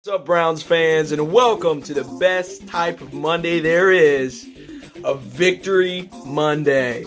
What's up, Browns fans, and welcome to the best type of Monday there is, a Victory Monday.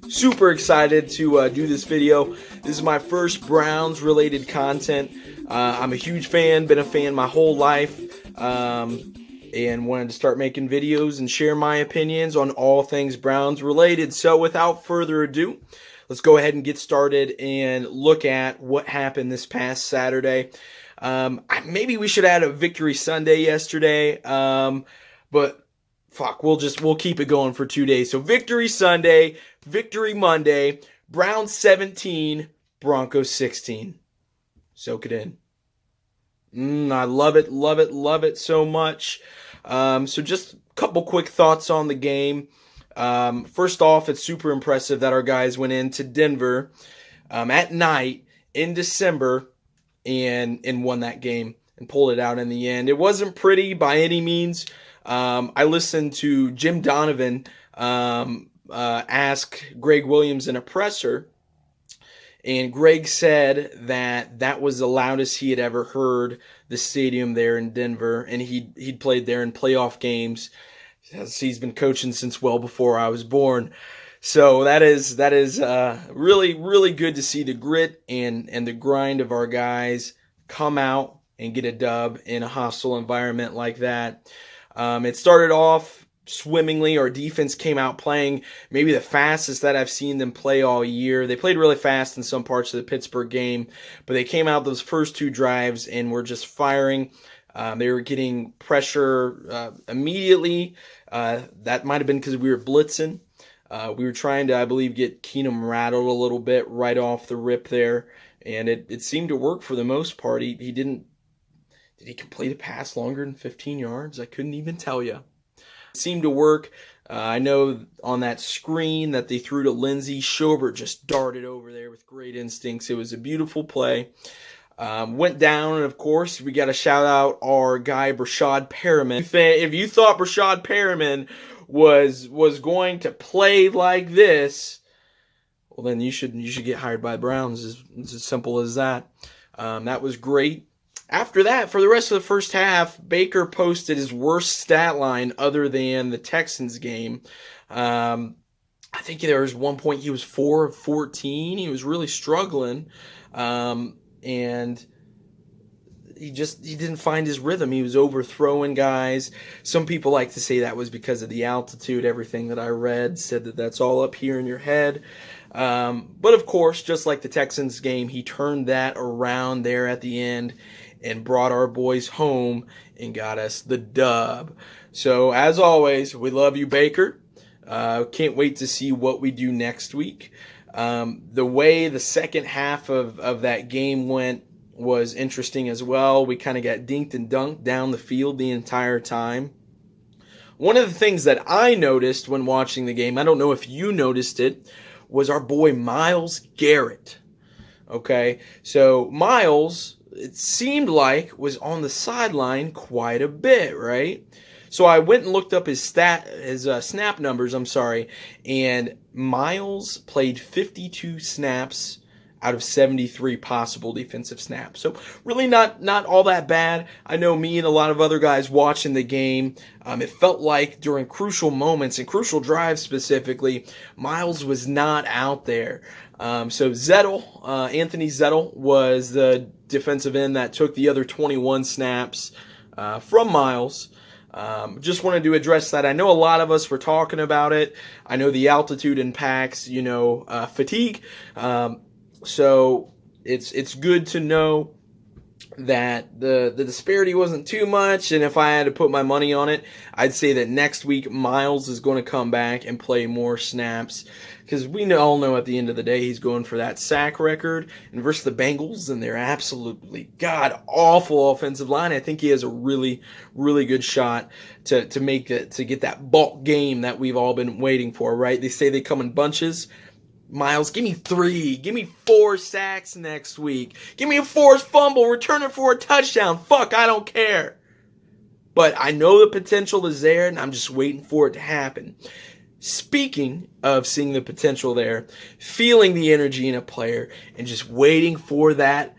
Super excited to do this video. This is my first Browns-related content. I'm a huge fan, been a fan my whole life, and wanted to start making videos and share my opinions on all things Browns-related. So without further ado, let's go ahead and get started and look at what happened this past Saturday. Maybe we should add a Victory Sunday yesterday, but fuck, we'll keep it going for 2 days. So Victory Sunday, Victory Monday, Browns 17, Broncos 16. Soak it in. I love it, love it, love it so much. So just a couple quick thoughts on the game. First off, it's super impressive that our guys went into Denver at night in December and won that game and pulled it out in the end. It wasn't pretty by any means. I listened to Jim Donovan ask Greg Williams in a presser, and Greg said that that was the loudest he had ever heard the stadium there in Denver, and he'd played there in playoff games. He's been coaching since well before I was born. So that is really, really good to see the grit and the grind of our guys come out and get a dub in a hostile environment like that. It started off swimmingly. Our defense came out playing maybe the fastest that I've seen them play all year. They played really fast in some parts of the Pittsburgh game, but they came out those first two drives and were just firing. They were getting pressure immediately. That might have been because we were blitzing. We were trying to, I believe, get Keenum rattled a little bit right off the rip there, and it seemed to work for the most part. He didn't. Did he complete a pass longer than 15 yards? I couldn't even tell you. It seemed to work. I know on that screen that they threw to Lindsey, Schobert just darted over there with great instincts. It was a beautiful play. Went down, and of course, we got to shout out our guy, Breshad Perriman. If you thought Breshad Perriman was going to play like this, well, then you should get hired by the Browns. It's as simple as that. That was great. After that, for the rest of the first half, Baker posted his worst stat line other than the Texans game. I think there was one point he was 4 of 14. He was really struggling. And he didn't find his rhythm. He was overthrowing guys. Some people like to say that was because of the altitude. Everything that I read said that that's all up here in your head. But of course, just like the Texans game, he turned that around there at the end and brought our boys home and got us the dub. So as always, we love you, Baker. Can't wait to see what we do next week. The way the second half of that game went was interesting as well. We kind of got dinked and dunked down the field the entire time. One of the things that I noticed when watching the game, I don't know if you noticed it, was our boy Myles Garrett. Okay, so Myles, it seemed like, was on the sideline quite a bit, right? So I went and looked up his snap numbers, and Myles played 52 snaps out of 73 possible defensive snaps. So really not all that bad. I know me and a lot of other guys watching the game, it felt like during crucial moments and crucial drives specifically, Myles was not out there. So Anthony Zettel was the defensive end that took the other 21 snaps from Myles. Just wanted to address that. I know a lot of us were talking about it. I know the altitude impacts, fatigue. So it's good to know that the disparity wasn't too much, and if I had to put my money on it, I'd say that next week Myles is going to come back and play more snaps, because we all know at the end of the day he's going for that sack record, and versus the Bengals and their absolutely god-awful offensive line, I think he has a really, really good shot to get that bulk game that we've all been waiting for, right? They say they come in bunches. Myles, give me 3. Give me 4 sacks next week. Give me a forced fumble. Return it for a touchdown. Fuck, I don't care. But I know the potential is there, and I'm just waiting for it to happen. Speaking of seeing the potential there, feeling the energy in a player, and just waiting for that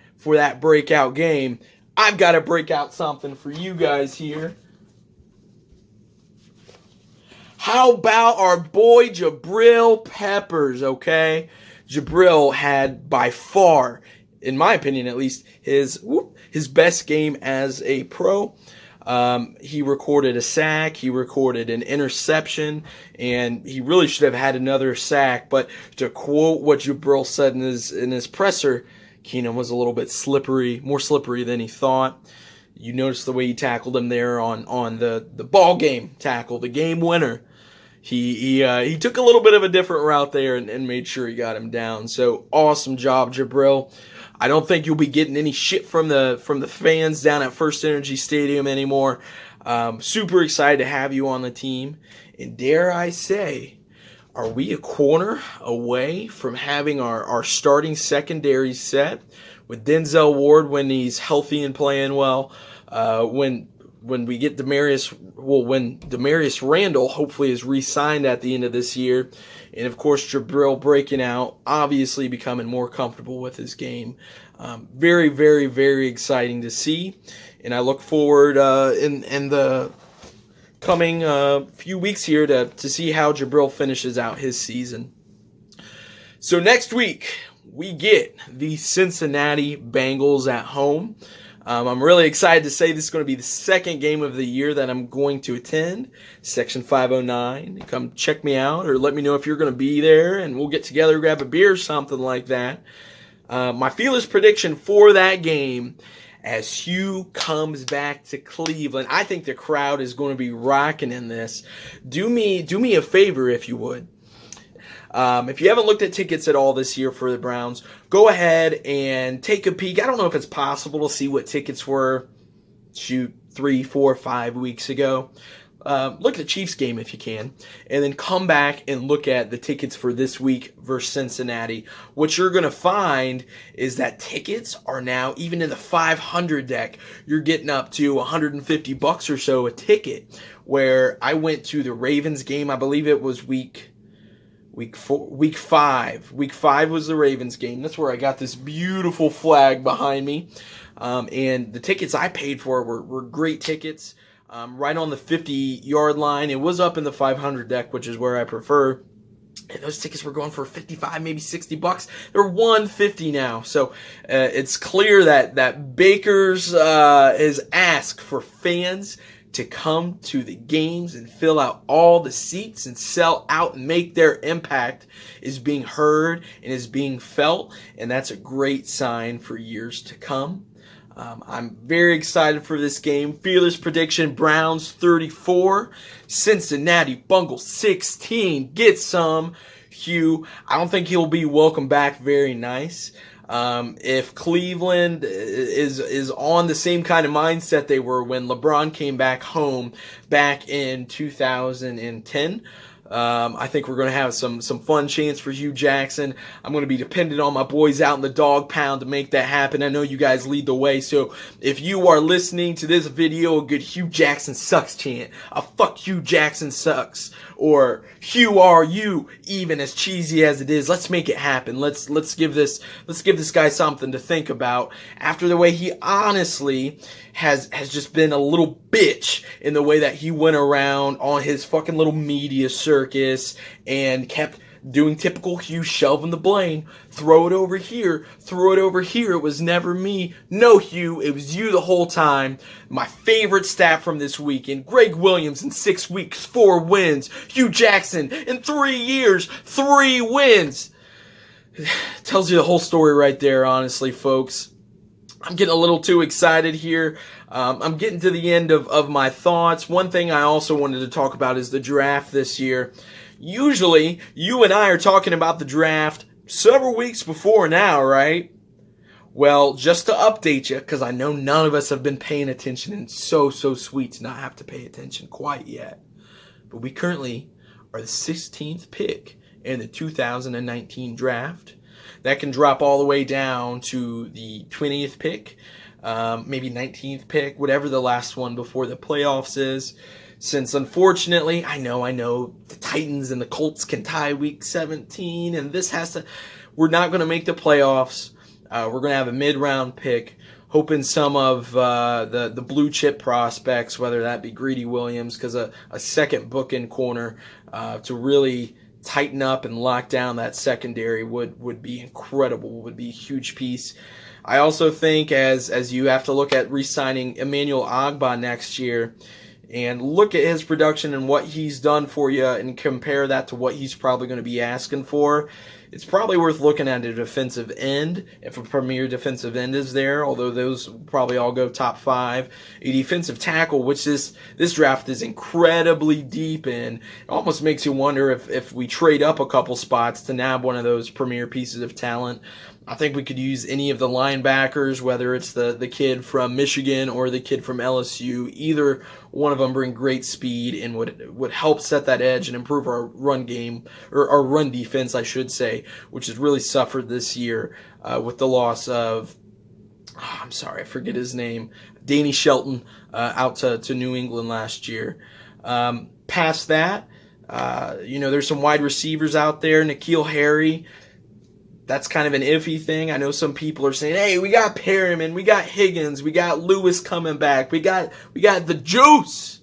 breakout game, I've got to break out something for you guys here. How about our boy Jabril Peppers, okay? Jabril had by far, in my opinion at least, his best game as a pro. He recorded a sack, he recorded an interception, and he really should have had another sack. But to quote what Jabril said in his presser, Keenum was a little bit slippery, more slippery than he thought. You notice the way he tackled him there on the ball game tackle, the game winner. He took a little bit of a different route there and made sure he got him down. So awesome job, Jabril. I don't think you'll be getting any shit from the fans down at First Energy Stadium anymore. Super excited to have you on the team. And dare I say, are we a corner away from having our starting secondary set with Denzel Ward when he's healthy and playing well? When we get when Demarius Randall hopefully is re-signed at the end of this year, and of course Jabril breaking out, obviously becoming more comfortable with his game. Very, very, very exciting to see, and I look forward in the coming few weeks here to see how Jabril finishes out his season. So next week we get the Cincinnati Bengals at home. I'm really excited to say this is going to be the second game of the year that I'm going to attend. Section 509. Come check me out or let me know if you're going to be there, and we'll get together, grab a beer or something like that. My feelers prediction for that game, as Hugh comes back to Cleveland, I think the crowd is going to be rocking in this. Do me a favor if you would. If you haven't looked at tickets at all this year for the Browns, go ahead and take a peek. I don't know if it's possible to see what tickets were, 3, 4, 5 weeks ago. Look at the Chiefs game if you can, and then come back and look at the tickets for this week versus Cincinnati. What you're going to find is that tickets are now, even in the 500 deck, you're getting up to $150 or so a ticket. Where I went to the Ravens game, I believe it was week 5. Week 5 was the Ravens game. That's where I got this beautiful flag behind me. And the tickets I paid for were great tickets. Right on the 50-yard line. It was up in the 500 deck, which is where I prefer. And those tickets were going for $55, maybe $60. They're $150 now. So it's clear that Baker's has asked for fans to come to the games and fill out all the seats and sell out and make their impact is being heard and is being felt. And that's a great sign for years to come. I'm very excited for this game. Fearless prediction, Browns 34, Cincinnati Bengals 16. Get some, Hugh. I don't think he'll be welcomed back very nice. If Cleveland is on the same kind of mindset they were when LeBron came back home back in 2010, I think we're going to have some fun chants for Hugh Jackson. I'm going to be dependent on my boys out in the dog pound to make that happen. I know you guys lead the way, so if you are listening to this video, a good Hugh Jackson sucks chant, a fuck Hugh Jackson sucks, or Hugh are you, even as cheesy as it is, let's make it happen. Let's give this guy something to think about after the way he honestly has just been a little bitch in the way that he went around on his fucking little media circus and kept doing typical Hugh, shelving the blame. Throw it over here. Throw it over here. It was never me. No, Hugh, it was you the whole time. My favorite stat from this weekend, Greg Williams in 6 weeks, 4 wins. Hugh Jackson in 3 years, 3 wins. Tells you the whole story right there, honestly, folks. I'm getting a little too excited here. I'm getting to the end of my thoughts. One thing I also wanted to talk about is the draft this year. Usually, you and I are talking about the draft several weeks before now, right? Well, just to update you, because I know none of us have been paying attention, and it's so sweet to not have to pay attention quite yet. But we currently are the 16th pick in the 2019 draft. That can drop all the way down to the 20th pick, maybe 19th pick, whatever the last one before the playoffs is. Since unfortunately, I know, the Titans and the Colts can tie week 17, and we're not going to make the playoffs. We're going to have a mid-round pick. hoping some of the blue chip prospects, whether that be Greedy Williams, because a second bookend corner to really tighten up and lock down that secondary would be incredible, would be a huge piece. I also think as you have to look at re-signing Emmanuel Ogbah next year and look at his production and what he's done for you and compare that to what he's probably going to be asking for, it's probably worth looking at a defensive end, if a premier defensive end is there, although those probably all go top 5. A defensive tackle, which this draft is incredibly deep in. It almost makes you wonder if we trade up a couple spots to nab one of those premier pieces of talent. I think we could use any of the linebackers, whether it's the kid from Michigan or the kid from LSU. Either one of them bring great speed and would help set that edge and improve our run game, or our run defense, I should say, which has really suffered this year with the loss of, I'm sorry, I forget his name, Danny Shelton out to New England last year. Past that, there's some wide receivers out there. N'Keal Harry, that's kind of an iffy thing. I know some people are saying, hey, we got Perriman, we got Higgins, we got Lewis coming back, we got the juice.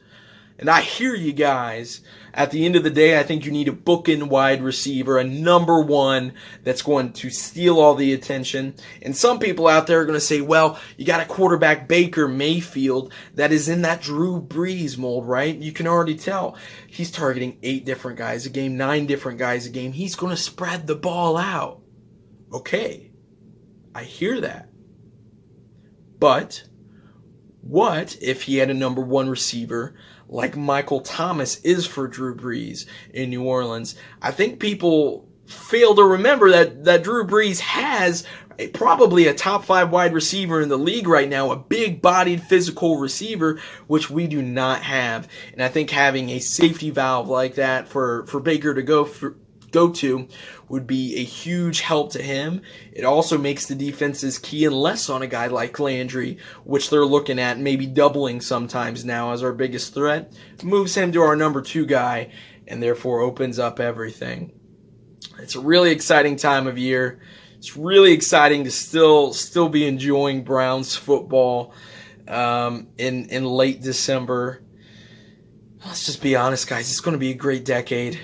And I hear you guys. At the end of the day, I think you need a bookend wide receiver, a number one that's going to steal all the attention. And some people out there are going to say, well, you got a quarterback, Baker Mayfield, that is in that Drew Brees mold, right? You can already tell. He's targeting 8 different guys a game, 9 different guys a game. He's going to spread the ball out. Okay, I hear that. But what if he had a number one receiver like Michael Thomas is for Drew Brees in New Orleans? I think people fail to remember that Drew Brees has probably a top 5 wide receiver in the league right now, a big-bodied physical receiver, which we do not have. And I think having a safety valve like that for Baker to go to would be a huge help to him. It also makes the defenses key in less on a guy like Landry, which they're looking at maybe doubling sometimes now as our biggest threat. Moves him to our number 2 guy and therefore opens up everything. It's a really exciting time of year. It's really exciting to still be enjoying Browns football in late December. Let's just be honest, guys. It's going to be a great decade.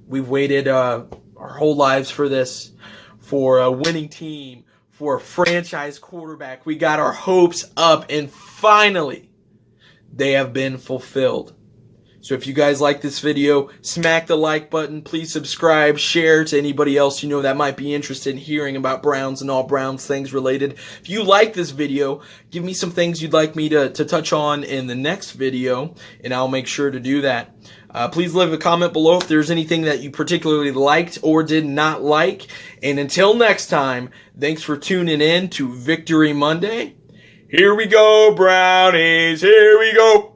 We've waited our whole lives for this, for a winning team, for a franchise quarterback. We got our hopes up, and finally, they have been fulfilled. So if you guys like this video, smack the like button. Please subscribe, share to anybody else you know that might be interested in hearing about Browns and all Browns things related. If you like this video, give me some things you'd like me to touch on in the next video, and I'll make sure to do that. Please leave a comment below if there's anything that you particularly liked or did not like. And until next time, thanks for tuning in to Victory Monday. Here we go, Brownies. Here we go.